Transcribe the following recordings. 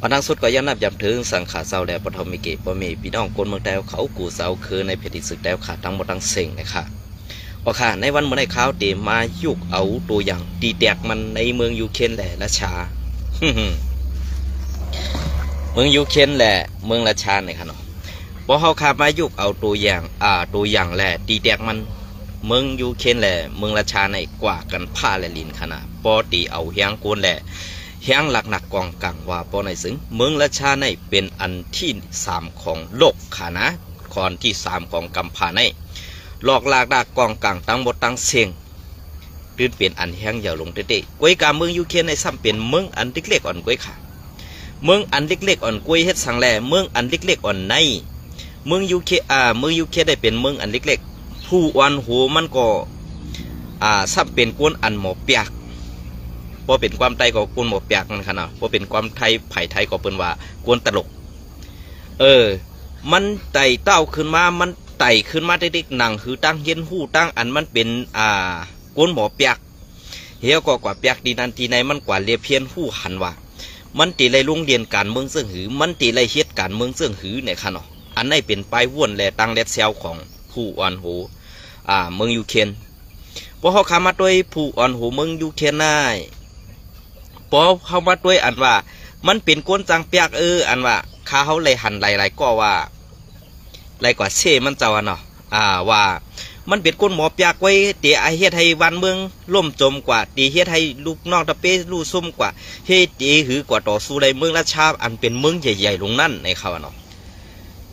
วันทั้งสุดก็ยันนับย้ำถึงสังขารเศร้าแล้วปฐมมิเกปมีพี่น้องคนเมืองแต้วเขากูเสาคือในเพจศึกแต้วขาดทั้งหมดทั้งเซ็งนะคะว่าค่ะในวันเมื่อในข้าวเตมายุกเอาตัวอย่างตีแตกมันในเมืองยูเครนแหละราชาเมืองยูเครนแหละเมืองราชาเนี่ยค่ะเนาะพอเขาขามายุกเอาตัวอย่างแหละตีแตกมันเมืองยูเครนแหละเมืองราชาในกว่ากันผ้าและลินขนาดปอตีเอาเฮียงโกนแหละเฮียงหลักหนักกองกลางว่าปอในซึ่งเมืองราชาในเป็นอันที่3ของโลกค่ะนะคอนที่3ของกัมพาในหลอกลากดากกองกลางตั้งหมดตั้งเสียงตื่นเปลี่ยนอันแห้งยาวลงเตะๆกวยกาเมืองยูเครนในซ้ำเป็นเมืองอันเล็กๆอ่อนกวยค่ะเมืองอันเล็กๆอ่อนกวยเฮ็ดสังแลเมืองอันเล็กๆอ่อนในเมืองยูเคได้เป็นเมืองอันเล็กๆผู้อ่อนหูมันก็ซ้ำเป็นกวนอันหมอเปียกพอเป็นความไทยก็กวนหมอเปียกนั่นค่ะเนาะพอเป็นความไทยไผ่ไทยก็เป็นว่ากวนตลกมันไต่เต้าขึ้นมามันไต่ขึ้นมาได้ๆหนังคือตั้งเย็นหู้ตั้งอันมันเป็นกวนหมอเปียกเฮียก็กว่าเปียกดีนันทีในมันกว่าเรียเพียนหู้หันว่ามันตีไรโรงเรียนการเมืองเสื่องหือมันตีไรเฮ็ดการเมืองเสื่องหือเนี่ยค่ะเนาะอันนี้เป็นปลายว่วนแลตั้งแลดเซลของผู้อ่อนโหเมืองยูเครนพอเขาเข้ามาด้วยผู้อ่อนโหเมืองยูเครนได้พอเข้ามาด้วยอันว่ามันเป็นก้นจังเปียกอันว่าข้าเขาเลยหันหลายๆก็ว่าไรกว่าเช่มันเจ้าเนาะว่ามันเป็นก้นหมอเปียกไว้ตีไอเฮ็ดให้วันเมืองล่มจมกว่าตีเฮ็ดให้ลูกนอกตะเป้ลูกซุ่มกว่าเฮ็ดตีหือกว่าต่อสู้ในเมืองราชาอันเป็นเมืองใหญ่ๆลงนั่นในเขาเนาะ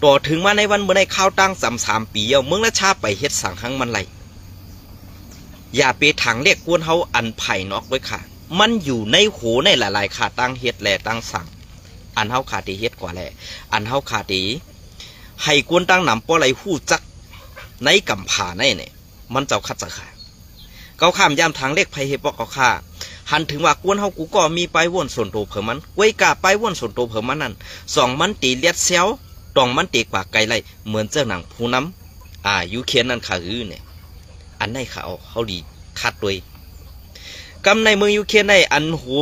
ต่อถึงมาในวันเมื่อในข้าวตั้ง3 ปีเมืองราชาไปเฮ็ดสั่งครั้งมันไรอย่าไปถังเรียกกวนเขาอันไผ่นอกไว้ค่ะมันอยู่ในโหในหลายๆขาตั้งเฮ็ดแลตั้งสั่งอันเฮาขาตีเฮ็ดกว่าแลอันเฮาขาตีให้กวนตั้งหนำป้อไรหู้จักในกัมพาในเนี่ยมันเจ้าคัดจะขาเขาข้ามยามทางเล็กไผ่เฮ็ดบอกเขาฆ่าหันถึงว่ากวนเฮากูก็มีไปว่นส่วนโตเพิ่มมันไว้กาไปว่นส่วนโตเพิ่มมันนั่น2มันตีเลียดเซลต้องมันตีกว่าไกลไรเหมือนเจ้าหนังผู้น้ำยูเครนนั่นขาเนี่ยอันในเขาดีคัดด้วยกำในเมืองยูเครนในอันหู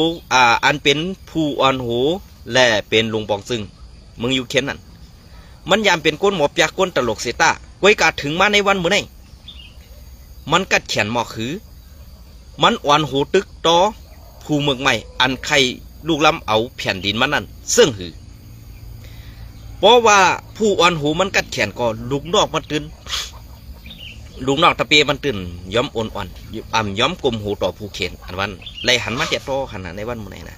อันเป็นผู้อ่อนหูและเป็นลุงปองซึ่งเมืองยูเครนนั่นมันยามเป็นก้นหมอบยาก้นตลกเสตาไว้กาถึงมาในวันเมื่อไงมันกัดแขนหมอกคือมันอ่อนหูตึกต่อผู้เมืองใหม่อันใครลูกล้ำเอาแผ่นดินมันนั่นซึ่งหือเพราะว่าผู้อ่อนหูมันกัดแขนก็ลูกนอกมันตื่นลูกนอกตะเปียมันตื่นย้อมอ่อนย้อมกลมหูต่อผู้เขียนอันวันเลยหันมาเจ็ดโตขนาดในวันเมื่อไงนะ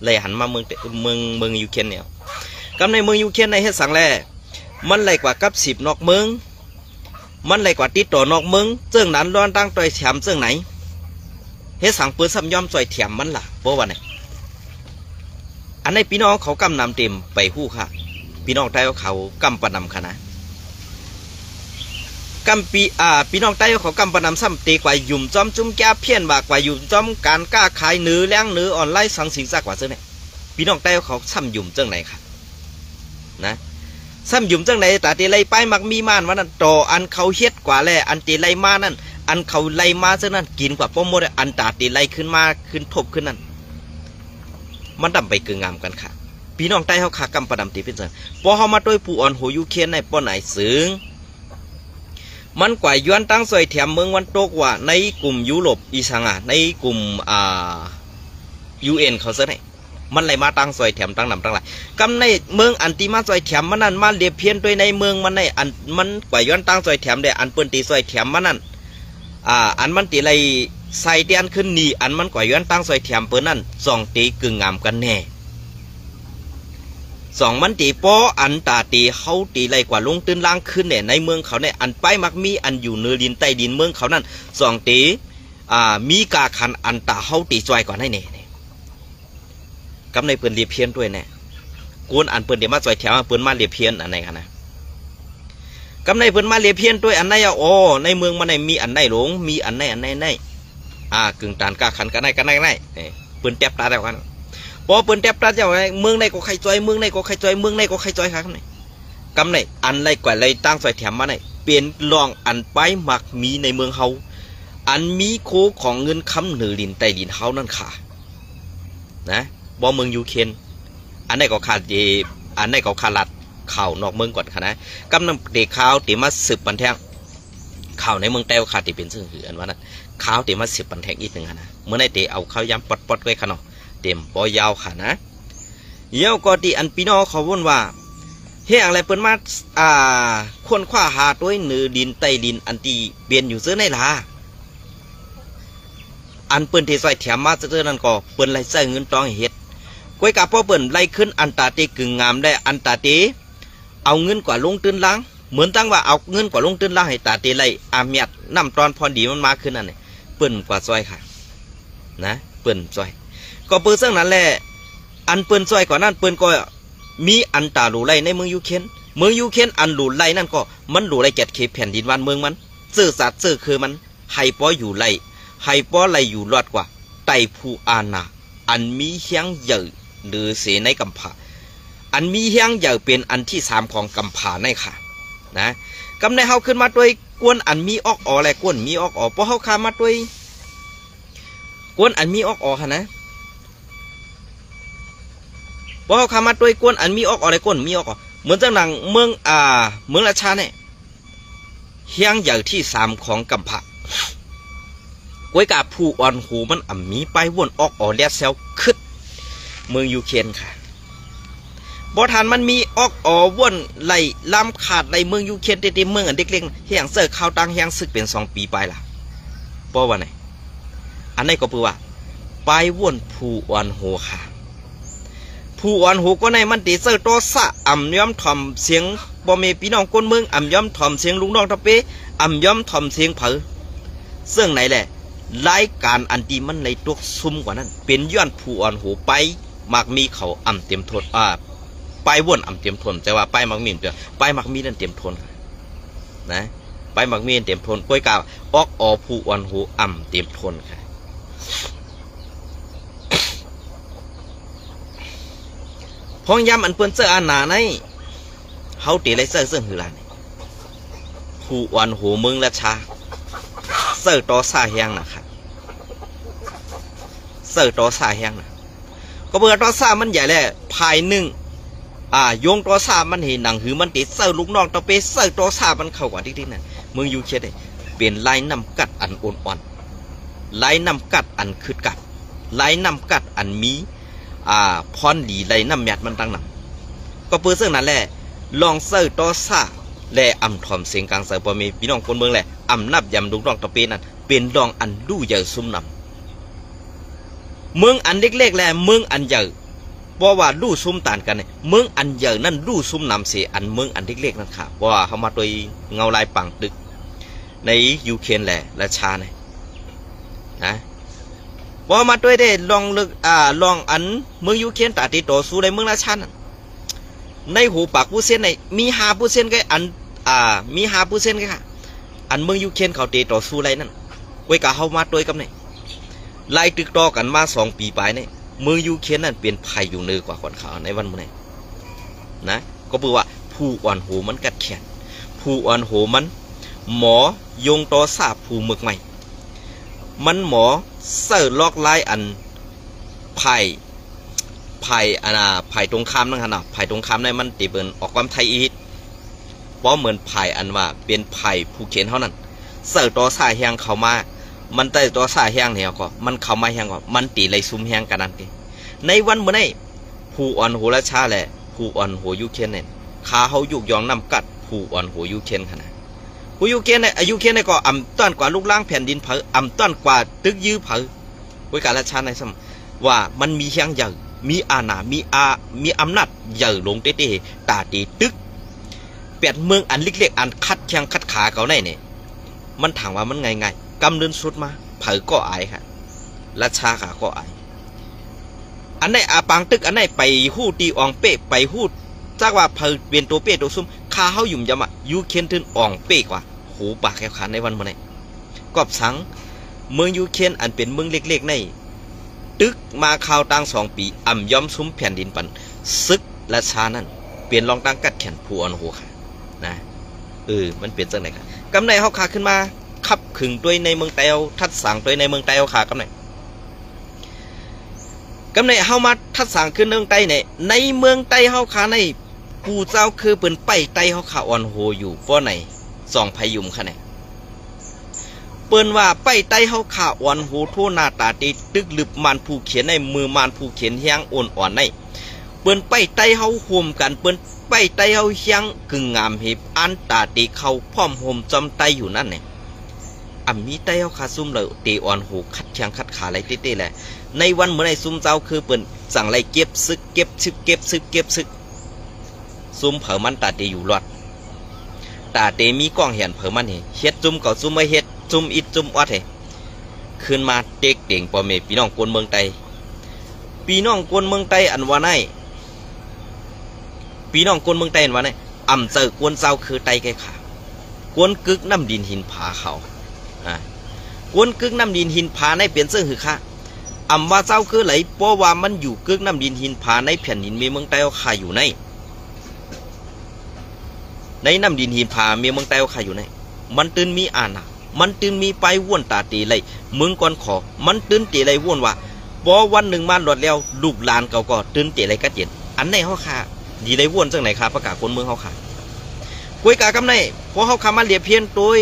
เลยหันมาเมืองยูเครนเนี่ยกำในเมืองยูเครนในเฮ็ดสังแลมันไหลกว่ากับ10นอกเมืองมันไหลกว่าติดต่อนอกเมืองเจ้งนั้นร้อนตั้งต่อยแถมเจ้งไหนเฮ็ดสังปืนซ้ำย่อมจ่อยแถมมันล่ะเพราะว่าไหนอันในพี่น้องเขากำนำเต็มไปหู้ค่ะพี่น้องใต้เขากำปนำค่ะนะกำปีพี่น้องใต้เขากำปนำซ้ำตีกว่าหยุ่มจอมจุ่มแก้เพี้ยนว่ากว่าหยุ่มจอมการกล้าขายเนื้อแรงเนื้อออนไลน์สังสิงซากกว่าเจ้าไหนพี่น้องใต้เขาซ้ำหยุ่มเจ้งไหนค่ะนะซ้ำหยุ่มเจ้งไหนแต่ตีไล่ไปมักมีม่านวันนั้นต่ออันเขาเฮ็ดกว่าแลอันตีไล่มานั่นอันเขาไล่มาเจ้านั้นกินกว่าป้อมโมดอันตาตีไล่ขึ้นมาขึ้นทบขึ้นนั่นมันดำไปเกืองามกันค่ะพี่น้องใต้เขาขากำปนำตีเป็นเจ้าพอเขามาด้วยผู้อ่อนโหยูเครนในป้อไหนซึ้งมันกว่าย้อนตั้งสวยแถมเมืองวันโตกว่าในกลุ่มยุโรปอีสังในกลุ่มUN เขาเสนมันไหลมาตั้งสวยแถมตั้งนำตั้งหลายกำในเมืองอันตีมาสวยแถมมันนั่นมาเรียบเพี้ยนด้วยในเมืองมันในอันมันกว่าย้อนตั้งสวยแถมได้อันเปิ้นตีสวยแถมมันนั่นอันมันตีไรใส่เตียนขึ้นนี่อันมันกว่าย้อนตั้งสวยแถมเปิ้นนั่น2ตีกึ่งงามกันแน่2มันตีป้ออันตาตีเขาตีไรกว่าลงตื้นล่างขึ้นเนี่ยในเมืองเขาเนี่ยอันไปมักมีอันอยู่เนื้อดินใต้ดินเมืองเขานั่น2ตีมีกาคันอันตาเขาตีจอยกว่าในเนี่ยกำในเปิ้นเรียบเพี้ยนด้วยเนี่ยกวนอันเปิ้นเดี๋ยวมาจอยแถวเปิ้นมาเรียบเพี้ยนอันไหนกันนะกำในเปิ้นมาเรียบเพี้ยนด้วยอันไหนในเมืองมันในมีอันไหนหลงมีอันไหนกึ่งตานกาคันกันไหนเปิ้นแทบตาแล้วกันพอเปิ้นแทบตาเจ้าเมืองในก็ใครจอยเมืองในก็ใครจอยเมืองในก็ใครจอยครับไหนกำในอันไรกว่าไรตั้งจอยแถมมาไหนเปลี่ยนลองอันไปหมักมีในเมืองเฮาอันมีโคของเงินคำเหนือดินใต้ดินเฮานั่นค่ะนะบ่เมืองยูเครน อันไหนก็ขาดดีอันไหนก็ขาดลัดข่าวนอกเมืองก่อนค่ะนะกำลังเด็กข่าวตีมาสืบปันแทงข่าวในเมืองเต้าขาดตีเป็นซึ่งหืออันว่านั้นข่าวตีมาสืบปันแทงอีกหนึ่งค่ะนะเมื่อในเตะเอาข้าวยำปอดไว้ค่ะเนาะเต็มปอยาวค่ะนะเยี่ยวก็ตีอันพี่น้องเขาว่นว่าเฮียอะไรเปิ้นมาควรคว้าหาตัวเหนือดินใต้ดินอันตีเปลี่ยนอยู่เสื้อในล่ะอันเปิ้นที่ใส่แถมมาเสื้อนั่นก็เปิ้นไล่ใส่เงินตองเฮ็ดก้อยกาพ่อเปิ้นไล่ขึ้นอันตาเตกึ่งงามได้อันตาเตเอาเงินกว่าลงตื้นล้างเหมือนตั้งว่าเอาเงินกว่าลงตื้นล้างให้ตาเตไล่อาเมียดน้ำตอนพอดีมันมาขึ้นนั่นนี่เปิ้นกว่าซอยค่ะนะเปิ้นซอยก็เปิ้นเสื้อนั้นแหละอันเปิ้นซอยกว่านั้นเปิ้นก็มีอันตาหลูไล่ในเมืองยูเครนอันหลูไล่นั่นก็มันหลูไล่แกดเขแผ่นดินวันเมืองมันซื่อสัตย์ซื่อคือมันให้ป้ออยู่ไล่ให้ป้อไล่อยู่รอดกว่าไต่ผู้อาณาอันมีเฮียงใหญ่หรือเสในกัมพาอันมีเฮียงใหญ่เป็นอันที่สามของกัมพาในค่ะนะกำในเฮาขึ้นมาด้วยกวนอันมีออกอและกวนมีออกเพราะเฮาขามาด้วยกวนอันมีออกค่ะนะเพราะเฮาขามาด้วยกวนอันมีออกอะไรกวนมีออกเหมือนจังหนังเมืองราชาเนี่ยเฮียงใหญ่ที่สามของกัมพากวยกาผู้อ่อนหูมันมีไปวนออกเลียเซลคึดเมืองยูเครนค่ะบ่ทานมันมีออกวนไหลลำขาดไหลเมืองยูเครนเต็มเมืองอันเด็กเล็กเฮียงเสิร์ฟข้าวตังเฮียงซึกเป็น2 ปีไปล่ะเพราะว่าไหนอันนี้ก็คือว่าไปวนผู้อ่อนหูค่ะผู้อ่อนหูก็ในมันตีเสิร์ฟโตสะย่อมถ่อมเสียงบ่มีพี่น้องคนเมืองย่อมถ่อมเสียงลุงน้องตะเปย่อมถ่อมเสียงเผอซึ่งไหนแหละรายการอันดีมันในตัวซุ่มกว่านั้นเป็นย้อนผู้อ่อนหูไปมักมีเขาเต็มทนไปวนเต็มทนแต่ว่าไปมักมีเดียวไปมักมีนั่นเต็มทนนะไปมักมีเต็มทนก้อยกาวออกผู้อ่อนหูเต็มทนค่ะพ้องย้ำอันเปิ้นเสื้ออาหนาในเฮาตีไรเสื้อหือลานผู้อ่อนหูเมืองราชาเสิร์ตอซาเฮียงนะครับเสิร์ตอซาเฮียงนะก็เบื่อตอซามันใหญ่แหละภายหนึ่งโยงตอซามันเห็นหนังหือมันติดเสิร์ลูกน้องตอเปเสิร์ตอซามันเข้ากว่าที่นั่นเมืองยูเครนเปลี่ยนลายน้ำกัดอันอ่อนลายน้ำกัดอันคืดกัดลายน้ำกัดอันมีพรดีลายน้ำหยัดมันตั้งหนังก็เพื่อซึ่งนั้นแหละลองเสิร์ตอซาและถ่อมเสียงกลางเสือพอมีพี่น้องคนเมืองแหละนับยำลูกน้องตะเปนั่นเป็นรองอันดูใหญ่ซุ่มนำเมืองอันเล็กๆแหละเมืองอันใหญ่เพราะว่าดูซุ่มต่างกันเนี่ยเมืองอันใหญ่นั่นดูซุ่มนำเสียอันเมืองอันเล็กๆนั่นค่ะเพราะว่าเขามาโดยเงาลายปังตึกในยูเครนแหละราชาเนี่ยนะเพราะมาด้วยได้ลองลึกลองอันเมืองยูเครนตัดติดต่อสู้ในเมืองราชานั่นในหูปากผู้เส้นในมี5%ก็มี5%ก็ค่ะอันเมืองยูเครนเขาเตะต่อสู้ไรนั่นไว้กะเข้ามาด้วยกับเนี่ยไล่ตึกต่อกันมา2 ปีไปเนี่ยเมืองยูเครนนั่นเป็นภัยอยู่เหนือกว่าคนเขาในวันมื้อนี้นะก็คือว่าผู้อ่อนหูมันกัดแขนผู้อ่อนหูมันหมอยงต่อซาผู้หมึกใหม่มันหมอเสิร์ลอกไล่อันภัยตรงข้ามนั่นขนาดภัยตรงข้ามในมันตีเบินออกความไทยอีกเพราะเหมือนภัยอันว่าเป็นภัยผู้เขียนเท่านั้นเสิร์ต่อสายแหงเข้ามามันแต่ต่อสายแหงเนี่ยก็มันเข้ามาแหงก็มันตีเลยซุ่มแหงกันนั่นเองในวันเมื่อนี้ผู้อ่อนหัวราชาแหละผู้อ่อนหัวยูเครนเนี่ยขาเขายุกยองนำกัดผู้อ่อนหัวยูเครนขนาดผู้ยูเครนเนี่ยยูเครนเนี่ยก็ต้อนกว่าลูกล่างแผ่นดินเผอต้อนกว่าตึกยื้อเผอไว้การราชาในสมว่ามันมีแหงใหญ่มีอาณามีอำนาจใหญ่ลงเตะตาตีตึกเปลี่ยนเมืองอันเล็กๆอันคัดแข้งคัดขาเขาในเนี่ยมันถามว่ามันไงกำเนินสุดมาเผยก็อายค่ะราชาขาก็อายอันไหนปังตึกอันไหนไปหู้ตีอ่องเป๊ะไปหู้จากว่าเผยเปลี่ยนตัวเป๊ะตัวซุ่มขาเขาหยุ่มยำยูเครนถึงอ่องเป๊ะกว่าหูปากแขวขาในวันเมื่อไหร่กอบสังเมืองยูเครนอันเป็นเมืองเล็กๆในตึกมาข่าวตั้ง2 ปีย่อมซุ้มแผ่นดินปันซึกราชานั่นเปลี่ยนลองตั้งกัดแขนผู้อ่อนหัวค่ะนะมันเปลี่ยนจังไหนค่ะกำไรเขาขาขึ้นมาขับขึงด้วยในเมืองเตลทัดสั่งด้วยในเมืองเตลขากำไร กำในเฮามาทัดสั่งขึ้นเมืองใต้เนี่ยในเมืองใต้เฮาขาในกูเจ้าคือเปิ้นไปใต้เฮาขาอ่อนโหอยู่ป้อไหนสองพายุมค่ะเนี่ยเปิ้นว่าไปใต้เฮาขาอ่อนโหโทหน้าตาตีตึกลึบมันผู้เขียนในมือมันผู้เขียนเฮียงอ่อนอ่อนในเปิ้นไปใต้เฮาห่มกันเปิ้นไปใต้เฮาเฮียงกึ่งงามเห็บอันตาตีเข้าพร้อมห่มจำไตอยู่นั่นเนี่ยมีใต้เฮาขาซุ่มเลยตีอ่อนโหคัดเชียงคัดขาอะไรเต้ๆแหละในวันเมื่อในซุ่มเจ้าคือเปิ้นสั่งไรเก็บซึกเก็บซึกเก็บซึกเก็บซึกซุ่มเผอมันตาตีอยู่รอดตาเตมีกล้องเห็นเผอมันเฮ็ดจุ่มก็จุ่มไม่เฮ็ดจุ่มอิดจุ่มอดขึ้นมาเด็กเด่งปอเมพี่น้องกวนเมืองไตพี่น้องกวนเมืองไตอันว่าไงพี่น้องกวนเมืองไตอันว่าไงอ่ำเจอกวนเจ้าคือไตแก่ขากวนกึกน้ำดินหินผาเขากวนกึกน้ำดินหินผาในเปลี่ยนเสื้อหือค่ะอ่ำว่าเจ้าคือไหลเพราะว่ามันอยู่กึกน้ำดินหินผาในแผ่นดินเมืองไตเอาขาอยู่ในน้ำดินหินผาเมืองไตเอาขาอยู่ในมันตื่นมีอ่านมันตื่นมีไปว่นตาตีไรมึงก่อนขอมันตื่นตีไรว่นว่าพอวันหนึ่งมาหลดแล้วลูกหลานเก่าก็ตื่นตีไรก็เจ็ดอันไหนเขาขาดีไรว่นจังไหนขาประกาศคนเมืองเขาขากุยกากำไหนพอเขาขามาเลียเพียนตัว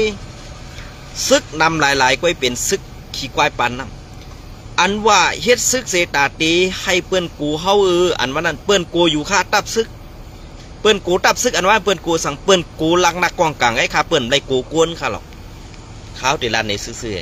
ซึกนำหลายๆกุยเป็นซึกขี้ควายปันน้ำอันว่าเฮ็ดซึกเสตาตีให้เปื้อนกูเฮาอันว่านั้นเปื้อนกูอยู่ค่าตับซึกเปื้อนกูตับซึกอันว่าเปื้อนกูสั่งเปื้อนกูลักนักกองกลางไอ้ขาเปื้อนไรกูกวนค่ะหรอกข้าวตีลานในซื่อ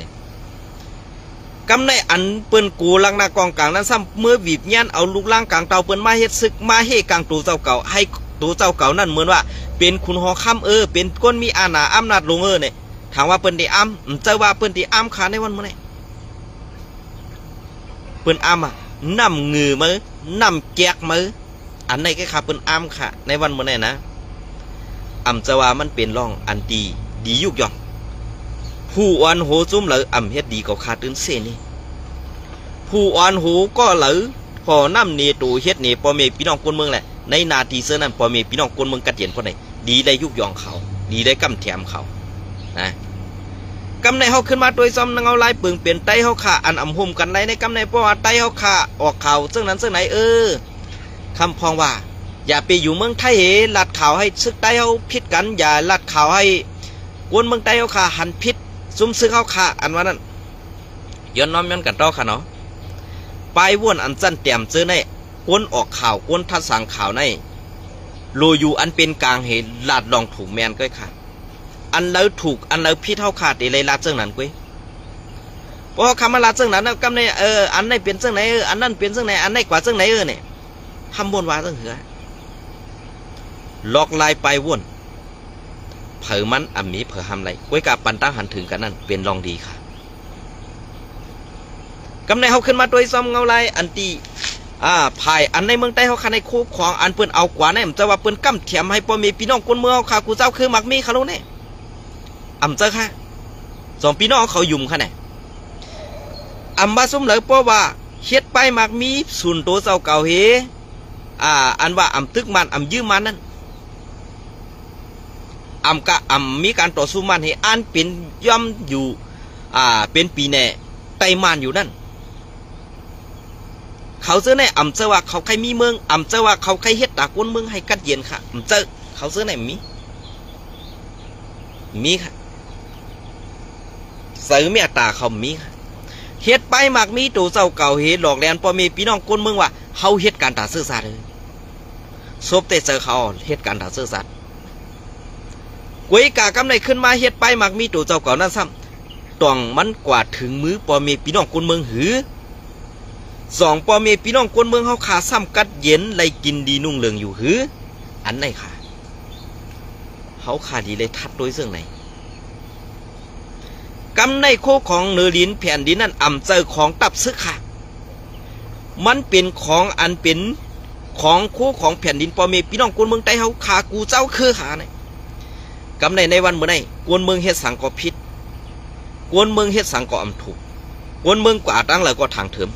กำในอันเปิ้นกูลังนากองกลางนั้นซ้ำเมื่อวีบยันเอาลูกล่างกลางเตาเปิ้นมาเฮ็ดศึกมาเฮกลางตูเจ้าเก่าให้ตูเจ้าเก่านั่นเหมือนว่าเป็นคุณหอค่ำเป็นก้นมีอาณาอำนาจลงเนี่ยถามว่าเปิ้นได้อ้ำเจ้าว่าเปิ้นได้อ้ำขาในวันมื้อไหนเปิ้นอ้ำนำเงือมือนำแจกมืออันไหนก็ค่ะเปิ้นอ้ำค่ะในวันมื้อไหนนะเจ้าว่ามันเป็นร่องอันดียุกย่องผู้อ่อนโหจุ้มเหลือเฮ็ดดีก็ขาดตื่นเส้นนี่ผู้อ่อนโหก็เหลือพอน้ำเนตูเฮ็ดเนปอเมพี่น้องคนเมืองแหละในนาทีเสื้อนั้นปอเมพี่น้องคนเมืองกัดเย็นพอไหนดีได้ยุกยองเขาดีได้กำแถมเขานะกำในเขาขึ้นมาโดยซ้ำนังเอาลายปึงเปลี่ยนไตเขาขาอันห่มกันไรในกำในเพราะว่าไตเขาขาออกข่าวซึ่งนั้นซึ่งไหนคำพองว่าอย่าไปอยู่เมืองไทยลัดข่าวให้ซึกไตเขาพิดกันอย่าลัดข่าวให้กวนเมืองไตเขาขาหันพิษซุ่มซื้อเขาขาอันว่านั้นย้อนน้อมย้อนกันต่อค่ะเนาะไปว่นอันจันเตรียมเจอในกวนออกข่าวกวนทัดสั่งข่าวในโลยูอันเป็นกลางเหตุลาดลองถูกแมนก้อยค่ะอันแล้วถูกอันแล้วพี่เท่าขาดเลยลาดเจ้านั้นก้อยเพราะคำว่าลาดเจ้านั้นกำในอันไหนเป็นเจ้าไหนอันนั้นเป็นเจ้าไหนอันไหนกว่าเจ้าไหนเนี่ยทำบนว่าเจ้าเหือหลอกลายไปว่นเผอมันมีเผอทำไรก้อยกับปันตั้งหันถึงกันนั่นเป็นรองดีค่ะกำในเขาขึ้นมาโดยซ้ำเงาลายอันตีภายอันในเมืองใต้เขาคันในคู่ของอันเปิ้นเอากว่าเนี่ยจะว่าเปิ้นกั้มเถียมให้พ่อมีพี่น้องคนเมืองค่ะกูเจ้าคือมักมีเขาโลเนี่ยเจ้าค่ะสองพี่น้องเขายุ่มค่ะเนี่ยมาสมเลยเพราะว่าเฮ็ดไปมักมีส่วนตัวเจ้าเก่าเฮอันว่าตึกมันยืมมันนั่นกะมีการต่อสู้มันให้อันเป็นย่อมอยู่เป็นปีแน่ไตมันอยู่นั่นเขาเจอในเจอว่าเขาใครมีเมืองเจอว่าเขาใครเฮ็ดตากวนเมืองให้กัดเย็นค่ะเจอเขาเจอในมีค่ะเสือเมียตาเขามีค่ะเฮ็ดไปมากมีตัวเจ้าเก่าเฮ็ดหลอกแลนพอมีพี่น้องกวนเมืองว่าเขาเฮ็ดการตาซื่อสัตย์เลยซบแต่เจอเขาเฮ็ดการตาซื่อสัตย์กวยกากำไรขึ้นมาเฮ็ดไปมากมีตัวเจ้าเก่านั่นซ้ำต้องมันกว่าถึงมือปอมีพี่น้องคนเมืองหือสองปอมีพี่น้องคนเมืองเขาขาซ้ำกัดเย็นไรกินดีนุ่งเหลืองอยู่หืออันไหนค่ะเขาขาดีเลยทัดโดยเรื่องไหนกำในโคของเนื้อลิ้นแผ่นดินนั่นเจอของตับซึกค่ะมันเป็นของอันเป็นของโคของแผ่นดินปอมีพี่น้องคนเมืองใต้เขาขากูเจ้าคือขาเนี่ยกำในวันเมื่อไหร่กวนเมืองเฮ็ดสังกอพิษกวนเมืองเฮ็ดสังก็ถูกกวนเมืองกว่าตั้งแล้วก็ทางเถิม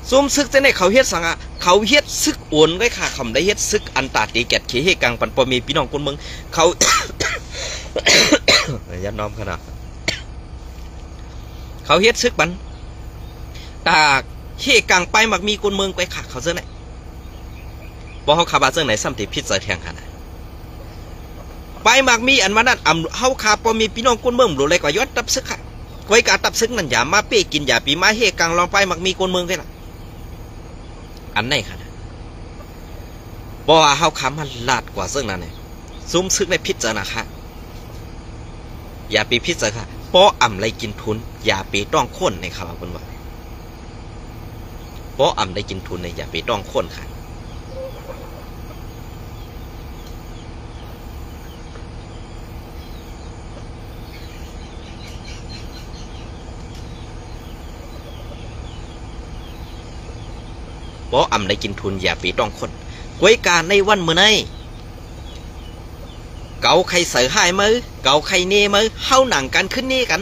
ซุ่มซึกจะในเขาเฮ็ดสังเขาเฮ็ดซึกโอนไว้ค่ะคำได้เฮ็ดซึกอันตาตีแกดเขเฮกังปันปอมีพี่น้องกวนเมืองเขา ยันน้อมขนาดเขาเฮ็ดซึกปันตาก เฮกังไปมักมีคนเมืองไปขักเขาเสื้อไหนบ่เขาขับมาเสื้อไหนซ้ำติพิษเสือแทงขนาดไปมักมีอันมานั่นเขาขับพอมีพี่น้องคนเมืองหลุดเลยกว่ายอดตับซึกค่ะไว้การตับซึกนั่นอย่ามาเป้กินอย่าปีมาเฮกังลองไปมักมีคนเมืองได้หรออันไหนขนาดบ่ว่าเขาขับมันลาดกว่าเสื้อนั่นเลยซุ้มซึกในพิษเสือนะคะอย่าปีพิษเสือค่ะป้ออ่ำไรกินทุนอย่าปีต้องข้นในข่าวคนว่าป้ออ่ำได้กินทุนในอย่าปีต้องข้นค่ะป้ออ่ำได้กินทุนอย่าปีต้องข้นกวยการในวันเมื่อไงเกาใครเสือให้มือเกาใครเน่มือเฮาหนังกันขึ้นนี่กัน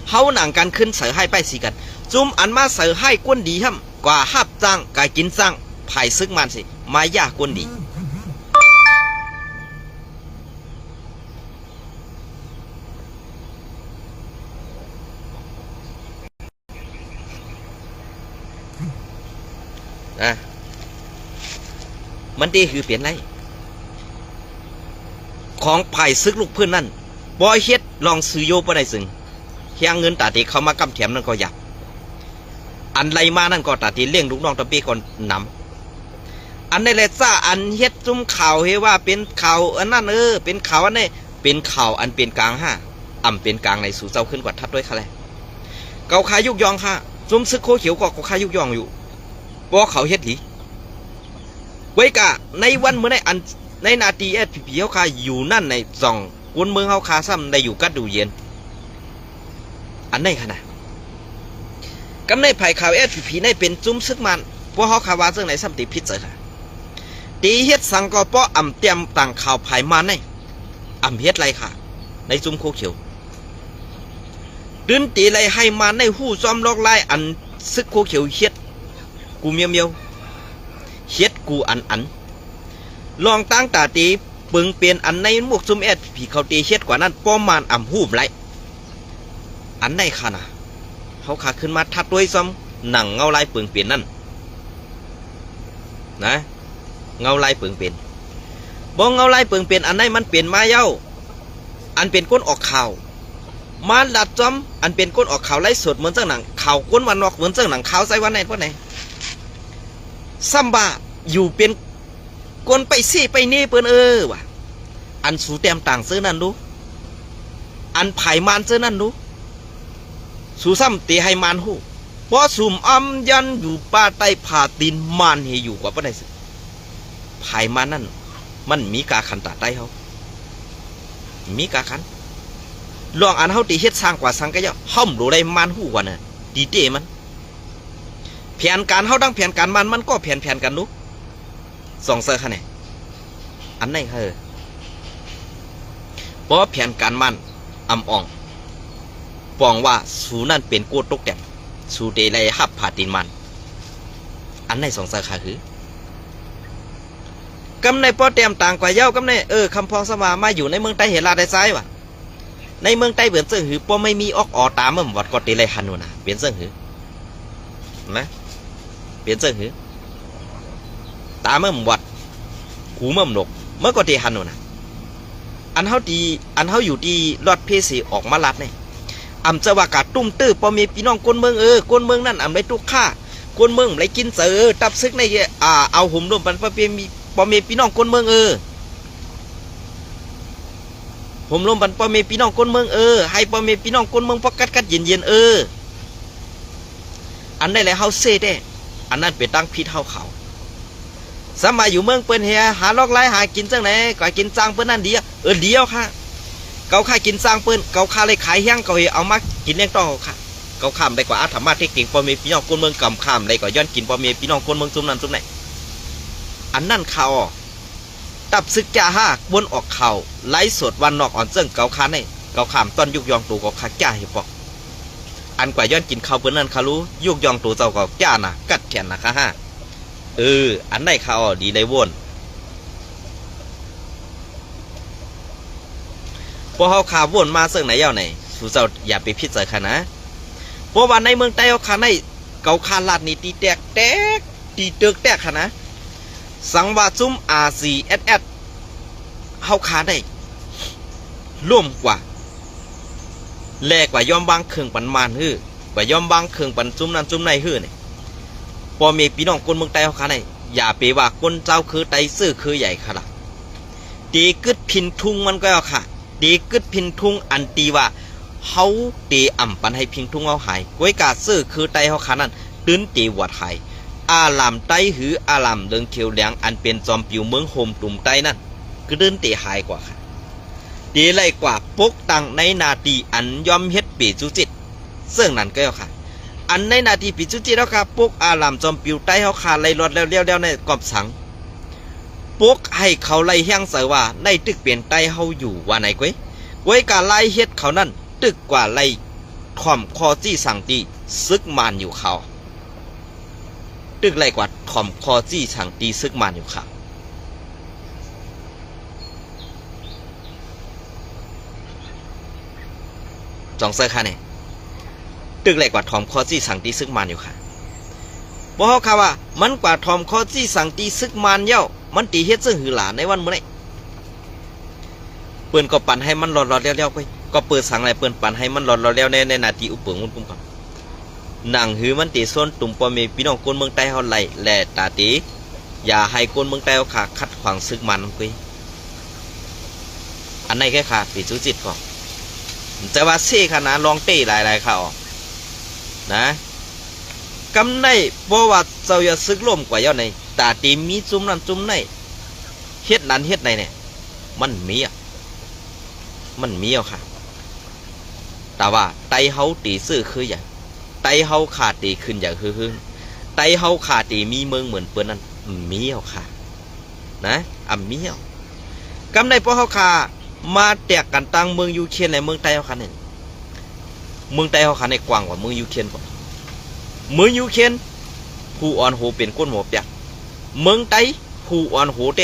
เฮาหนังกันขึ้นเสือให้ไปสิกันจุ่มอันมาเสือให้กวนดีห้ำกว่าหับจ้างกายกินจ้างภายซึกมันสิมายากกวนดีนะมันดีคือเปลี่ยนไรของภายซึกลูกเพื่อนนั่นบอยเฮ็ดลองซื้อโยบ่ได้ซึ่งเฮียงเงินตาตีเขามากำแถมนั่นก็อยากอันไรมานั่นก็ตาตีเลี้ยงลูกน้องตะปีก่อนนำอันในแหละซ่าอันเฮ็ดจุ่มข่าวเฮว่าเป็นข่าวอันนั้นเป็นข่าวอันนี้เป็นข่าวอันเป็นกลางห้าเป็นกลางในสู่เจ้าขึ้นกว่าทัดด้วยค่ะแหละเกาขายุกยองค่ะจุ่มซึกโคเขียวก็ขายุกยองอยู่บ่เขาเฮ็ดหลีไว้กะในวันเมื่อในอันในนาทีพีเขาคาอยู่นั่นในส่องคนเมืองเขาคาซ้ำได้อยู่กัดดูเย็นอันไหนขนาดกำในไผ่ข่าวพีในเป็นจุ้มซึกมันพวกเขาคาวาซึ่งไหนซ้ำตีพิษเจอค่ะตีเฮ็ดสังก็ป้อเตรียมต่างข่าวไผ่มันในเฮ็ดไรค่ะในจุ้มโคเขียวดืนตีไรให้มาในหู้ซ้อมลอกไล่อันซึกโคเขียวเฮ็ดกูเมียวเฮ็ดกูอันลองตั้งตาตีปึงเปลี่ยนอันในหมวกซุ่มผีเขาตีเฮ็ดกว่านั้นป้อมานหูบไรอันในค่ะนะเขาขาขึ้นมาทัดด้วยซ้ำหนังเงาลายปึงเปลี่ยนนั่นนะเงาลายปึงเปลี่ยนบ่เงาลายปึงเปลี่ยนอันในมันเปลี่ยนมาเย้าอันเป็นก้นออกข่าวมาดัดจอมอันเป็นก้นออกข่าวไล่สดเหมือนเจ้าหนังข่าวก้นวันนอกเหมือนเจ้าหนังข่าวใส่วันไหนวันไหนซัมบะอยู่เป็นกนไปซี่ไปนี่เปิ้นว่ะอันสูเต็มต่างซื้อนั่นดูอันไผ่มันซื้อนั่นดูสูซ้ำตีให้มันหูเพราะสุ่มยันอยู่ป้าใต้ผาตีนมันเฮอยู่กว่าปะไหนสิไผ่มันนั่นมันมีกาขันตาใต้เขามีกาขันลองอันเขาตีเฮ็ดสร้างกว่าสังกะยะห้อมรู้ได้มันหูกว่าน่ะดีเจมันแผนการเขาดังแผนการมันก็แผนกันดูสองเซอร์ค่ะเนี่ยอันไหนเพราะแผนการมันอ่องปองว่าสูนั่นเป็นโกตกแต่งสูเดลัยหับผาตินมันอันไหนสองเซอร์ค่ะคือกำในป้อเตรียมต่างกว่าเย้ากำในคำพองสมามาอยู่ในเมืองใต้เฮลาได้ซ้ายวะในเมืองใต้เบียนเสื้อหือป้อไม่มีออกตามมั่งวัดกอดเดลัยฮันนูนะเบียนเสื้อหือนะเบียนเสื้อหือตาเมื่อมวัดหูเมื่อมนกเมื่อก็เทหันโน่นนะอันเฮาอยู่ดีรอดเพสีออกมาลัดเนี่ยจะว่ากาตุ้มตื้อพอมีพี่น้องคนเมืองคนเมืองนั่นได้ทุกข้าคนเมืองไรกินเสือตับซึกในเอาหุ่มรวมปันพอมีพี่น้องคนเมืองหุ่มรวมปันพอมีพี่น้องคนเมืองให้พอมีพี่น้องคนเมืองพอกัดเย็นอันได้แล้วเฮาเซ่ได้อันนั้นเป็นตั้งพิษเฮาเขาสมัยอยู่เมืองเปิ้นเฮียหาลอกไล่หากินจังไหนก็กินจ้างเปิ้นนั่นเดียวเดียวค่ะเกาค่ากินจ้างเปิ้นเกาค่าเลยขายแห้งเกาเอามากินเลี้ยงต้องค่ะเกาข้ามได้กว่าอาธรรมะเทคนิคพอมีพี่น้องคนเมืองกำข้ามได้กว่าย้อนกินพอมีพี่น้องคนเมืองซุ่มนั้นซุ่มไหนอันนั่นข่าวตับซึกจ่าห้าบนออกข่าวไล่สดวันนอกอ่อนเซิงเกาค้าในเกาข้ามต้นยุกยองตู่ก็ขาจ่าเห็บปอกอันกว่าย้อนกินข้าวเปิ้นนั่นคารู้ยุกยองตู่เจ้าก็จ่าน่ะกัดแขนนะคะห้าอันไหนข่าวดีเลยวนพอเขาข่าววนมาเสื่องไหนเย้าไหนสู่เจ้าอย่าไปพิจารณานะเพราะว่าในเมืองใต้เขาข่าวใน เกาคาลาดนี่ตีแตกตีเตือกแตกค่ะนะสังว่าจุ้ม RCSS เฮาขาได้ร่วมกว่าแลกว่ายอมบางเครื่องปันมานฮื้อกว่ายอมบางเครื่องปันจุ้มนั้นจุ้มในฮื้อนี่พอมีพี่น้องคนเมืองใต้เฮาขาได้อย่าไปว่าคนเจ้าคือไตซื่อคือใหญ่ค่ะล่ะตีกึดพินทุงมันก็เอาค่ะตีกึดพินทุงอันตีว่าเฮาตีอ่ำปันให้พิงทุงเฮาหายก้วยกาซื่อคือไตเฮาขานั้นตื้นตีวัดหายอาลามไตหืออาลามเดิงเขียวเหลียงอันเป็นจอมปิวเมืองโฮมตุ่มไตนั่นก็ตื้นตีหายกว่าค่ะตีไล่กว่าปกตังในนาทีอันยอมเฮ็ดปีจุจิตซึ่งนั่นก็เอาค่ะอันในนาทีปีจุจิตแล้วค่ะปกอาลามจอมปิวไตเฮาขาไล่รถแล้วเลี้ยวในกอบสังปกให้เขาไล่แห้งเสือว่าในตึกเปลี่ยนไตเฮาอยู่ว่าไหนก้วยกาไล่เฮ็ดเขานั่นตึกกว่าไล่ถ่อมคอจี้สั่งตีซึกมานอยู่เขาตึกไล่กว่าถ่อมคอจี้สั่งตีซึกมานอยู่เขาจองเซอร์ค่ะเนี่ยตึกไล่กว่าถ่อมคอจี้สั่งตีซึกมานอยู่ค่ะบอกเขาค่ะว่ามันกว่าถ่อมคอจี้สั่งตีซึกมานเย้ามันตีเฮ็ดซึ่งหือหลาในวันมื้อนี้เปิ้นก็ปั่นให้มันหลอดๆเลี้ยวๆไปก็เปิดสังไรเปิ้นปั่นให้มันหลอดๆเลี้ยวในนาทีอุปเปิงมุ่นกุมก่อนหนังหือมันตีส้นตุ่มปอมีพี่น้องคนเมืองใต้เฮาไหลแหล่ตาตีอย่าให้คนเมืองใต้เฮาขาขัดขวางซึกมันกุยอันไหนแค่ขาปีจุจิตก่อนแต่ว่าเซ่ขนาดลองเต้หลายๆข่าวนะกำได้บ่ว่าเจ้าอย่าซึกล่มกว่าเย้าในตาตีมีจุ่มนั่นจุ่มในเฮ็ดนั้นเฮ็ดในเนี่ยมันมีค่ะแต่ว่าไตเฮาตีซื่อคืออย่างไตเฮาขาดตีขึ้นอย่างคือไตเฮาขาดตีมีเมืองเหมือนเปิ้นนั้นมีเอาค่ะนะมีเอากำได้พอเฮาขามาแตกกันตั้งเมืองยูเครนในเมืองไต้เฮาคันเนี่ยเมืองไต้เฮาคันในกว้างกว่าเมืองยูเครนบ่เมืองยูเครนผู้อ่อนโหเป็นก้นหัวเปียกเมืองไต้ผู้อ่อนโหเต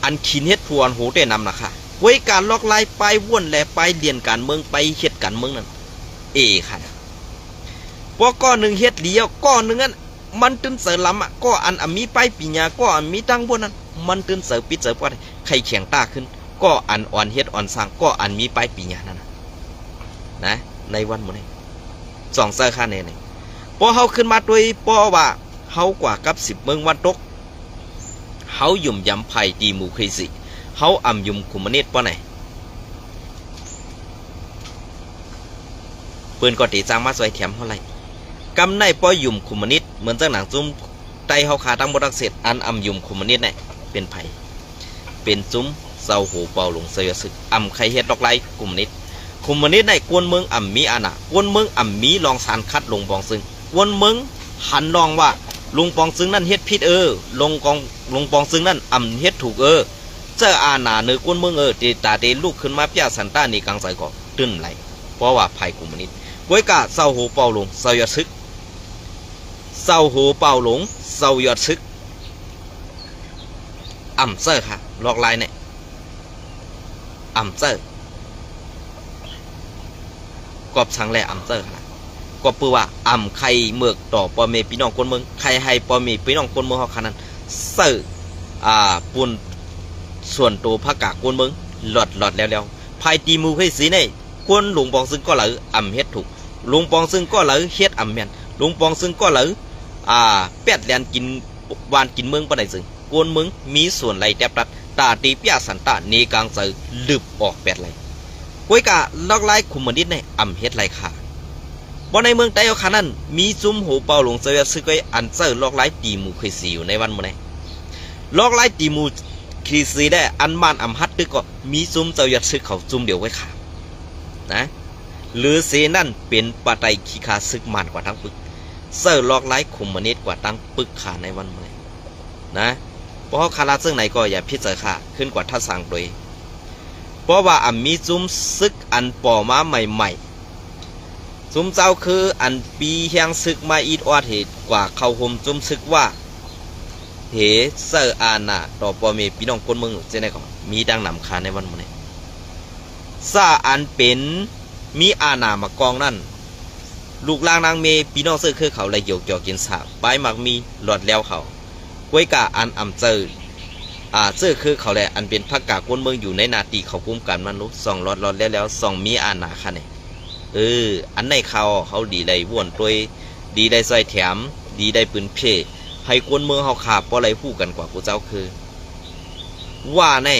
อันขินเฮ็ดผู้อ่อนโหเตนำนะค่ะไว้การลอกลายไปว่นแลไปเรียนการเมืองไปเฮ็ดการเมืองนั่นค่ะพอก้อนหนึ่งเฮ็ดเดียวก้อนหนึ่งนั้นมันตื่นเสือลำก็อันมีไปปีญาก็อันมีตั้งบนนั้นมันตื่นเสือปิดเสือปอดไข่แข็งตาขึ้นก็อันอ่อนเฮ็ดอ่อนสร้างก็อันมีไปปีญานั่นนะในวันมื้อนี้สองเสือค่าเนี่ยพอเฮาขึ้นมาด้วยเพราะว่าเฮากว่ากับ10เมืองวันตกเฮายุ่มยำไผ่ตีหมู่เคสิเฮายุ่มคุมเนตป้อไหนเปิ้นก็ตีจางมาสวยแถมเท่าไรกำในป้อยุ่มคุมนิดเหมือนจังหนังจุ้มไตเฮาขาตั้งบรักเสร็จอันยุ่มคุมนิดเนี่ยเป็นไผ่เป็นจุ้มเศร้าหูเป่าหลงเสียสึกใครเฮ็ดดอกไล่คุมนิดในกวนเมืองมีอาณากวนเมืองมีลองสารคัดลงปองซึ่งกวนเมืองหันลองว่าลุงปองซึ่งนั่นเฮ็ดผิดลงปองซึ่งนั่นเฮ็ดถูกเจ้าอาณาเนื้อกวนเมืองตีตาเตลูกขึ้นมาเปียสันต้านี่กังใส่ก่อตื้นไหลเพราะว่าภัยกุมนิดก้วยกาเศร้าหูเป่าหลงเศร้ายอดซึกเศร้าหูเป่าหลงเศร้ายอดซึกเซอร์ค่ะลอกลายเนี่ยเซอร์กอบสังแลเซอร์ค่ะก็ปือว่าใครเมือกต่อปอเมพี่น้องคนเมืองใครให้ปอเมพี่น้องคนเมืองเขาขนาดเซอร์ปุ่นส่วนตัวพักกากวนเมืองหลอดแล้วภายตีมูให้สีในกวนหลวงปองซึ่งก็เหลือเฮ็ดถูกหลวงปองซึ่งก็เหลือเฮ็ดแม่นหลวงปองซึ่งก็เหลือเป็ดแลนกินวานกินเมืองปานใดซึ่งกวนเมืองมีส่วนไหลแทบรัดตาตีเปียสันตาเนกางเสือลึบออกเป็ดไหลก้วยกะลอกไล่คุมมันนิดในเฮ็ดไหลขาบ่ในเมืองไต้ขานั้นมีจุ้มหูเป่าหลงเสือซึกไว้อันเสือลอกไล่ตีมูเคยสีอยู่ในวันมื้อนี้ลอกไล่ตีมูคีซีได้อันมันฮัดตึกก็มีจุ้มเจ้ายัดซึกเขาจุ้มเดียวไว้ขานะหรือเสนั่นเป็นปัจจัยขี้ขาซึกมันกว่าทั้งปึกเสือลอกไล่คุมมันนิดกว่าตั้งปึกขาในวันมื้อนี้นะเพราะคาราซึ่งไหนก็อย่าพิจารณาขึ้นกว่าท่าสั่งโดยเพราะว่ามีจุ้มซึกอันป่อมาใหม่ๆจุ้มเจ้าคืออันปีแห่งซึกมาอีดอดเหตุกว่าเขาห่มจุ้มซึกว่าเฮเซอร์อาณาต่อปอเมพี่น้องคนเมืองเจนได้ก่อนมีดังนำคาในวันมื้อนี้ซาอันเป็นมีอาณามากองนั่น ลูกล่างนางเมพี่น้องเสื้อคือเขาเลยโยกจอกินสาบปลายมักมีหลอดแล้วเขากล้วยกาอันอ่ำเจอเสื้อคือเขาแหละอันเป็นพักกากวนเมืองอยู่ในนาตีเขาคุ้มกันมนุษย์ส่องหลอดแล้วส่องมีอาณาค่ะเนี่ยอันในเขาดีได้ว่วนตัวดีได้ซอยแถมดีได้ปืนเพให้กวนเมืองเขาขาบเพราะอะไรพูดกันกว่ากูเจ้าคือว่าใน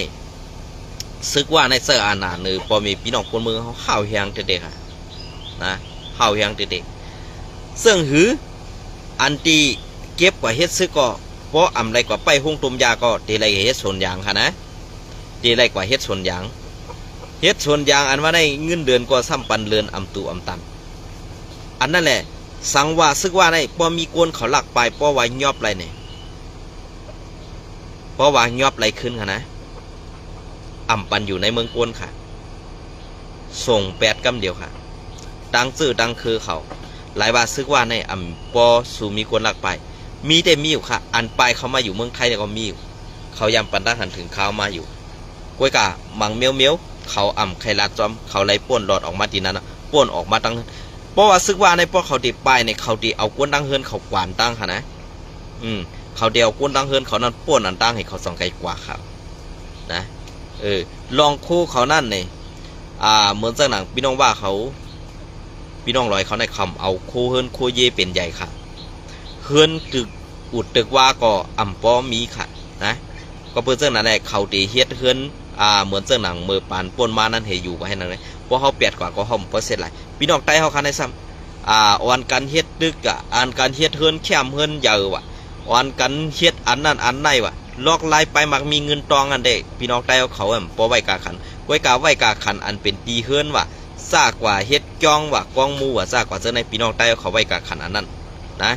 ซึกว่าในเสื้ออาณาเนื้อพอมีพี่น้องกวนเมืองเขาข้าวแหงเด็กๆค่ะนะข้าวแหงเด็กๆซึ่งหืออันตีเก็บกว่าเฮ็ดซึกก็เพราะอำไรกว่าไปห้องตุมยาก็ตีไรเฮ็ดส่วนยางค่ะนะตีไรกว่าเฮ็ดส่วนยางอันว่าได้เงินเดือนกว่าซ้ำปันเรือนอำตูอำตันอันนั่นแหละสังว่าซึกว่าในพอมีกวนเขาหลักไปเพราะว่ายอบไรเนี่ยเพราะว่ายอบไรขึ้นค่ะนะอำปันอยู่ในเมืองกวนค่ะส่ง8 กำเดียวค่ะดังซื่อดังคือเขาหลายว่าซึกว่าในอำปอสู่มีกวนหลักไปมีแต่มีอยู่ค่ะอันไปเขามาอยู่เมืองไทยเนี่ยก็มีอยู่เขายำปันตั้งหันถึงเขามาอยู่กล้วยกามังเมียวเขาอ่ำไข่ลาดจอมเขาไล่ป้วนหลอดออกมาทีนั้นนะป้วนออกมาตั้งเพราะว่าซึกว่าในพวกเขาตีป้ายในเขาตีเอาก้นตั้งเฮินเขากวานตั้งค่ะนะเขาเดียวก้นตั้งเฮินเขานั้นป้วนอันตั้งให้เขาส่องไกลกว่าครับนะลองคู่เขานั่นเนี่ยเหมือนเจ้าหนังพี่น้องว่าเขาพี่น้องลอยเขาในคำเอาคู่เฮินคู่เย่เป็นใหญ่ค่ะเฮินตึกอุดตึกว่าก็อ่ำป้อมีค่ะนะก็เพื่อเจ้าหนังแหละเขาตีเฮ็ดเฮินเหมือนเจ้าหนังมือปานป่นมานั่นเหอยู่ก็ให้นั่นเลยเพราะเขาเปียดกว่าก็เขาเปอร์เซ็นต์ไรพี่น้องใต้เขาคันได้ซ้ำอ่อนกันเฮ็ดดึกอ่านการเฮ็ดเฮินแคมเฮินเยอะว่ะอ่อนกันเฮ็ดอันนั้นอันไหนว่ะลอกไล่ไปมักมีเงินตองอันเด็กพี่น้องใต้เขาพอไว้กาขันไว้กาขันอันเป็นตีเฮินว่ะซากกว่าเฮ็ดจ้องว่ะกองมูว่ะซากกว่าเจ้าในพี่น้องใต้เขาไว้กาขันอันนั้นนะ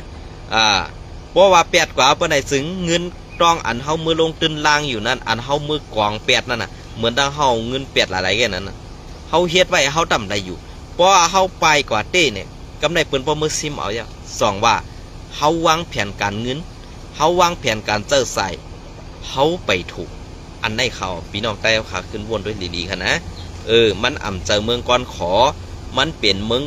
เพราะว่าเปียดกว่าเปิ้นได้ถึงเงินตองอันเฮามือลงตึนล่างอยู่นั่นอันเฮามือกองเปียดนั่นน่ะเหมือนดังเฮาเงินเปียดหลายๆแค่นั้นน่ะเฮาเฮ็ดไว้เฮาทำได้อยู่เพราะเฮาไปกว่าเต้เนี่ยกำไรเปิ้นบ่มือซิมเอาอย่างสองว่าเฮาวางแผนการเงินเฮาวางแผนการเจ้าใส่เฮาไปถูกอันในเขาพี่น้องใต้เขาขึ้นวนด้วยดีๆค่ะนะมันอ่ำเจอเมืองก่อนขอมันเปลี่ยนเมือง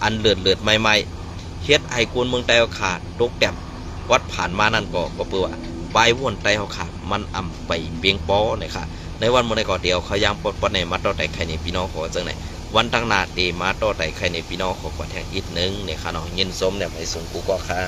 อันเลือดใหม่ๆเฮ็ดให้กวนเมืองใต้ขาดตกแดบวัดผ่านมานั่นก็เปื่อว่าปลายวนใต้เขาขาดมันอ่ำไปเปียงป้อเนี่ยค่ะในวันมื้อใดก็เดียวเขายังปลดในมาต่อแต่ใครในพี่น้องขอจังไหนวันตั้งนาเดมาต่อแต่ใครในพี่น้องขอกว่าแทงอีกนึงเนี่ยค่ะเนาะเย็นสมเนี่ยไปส่งกูก็ค่ะ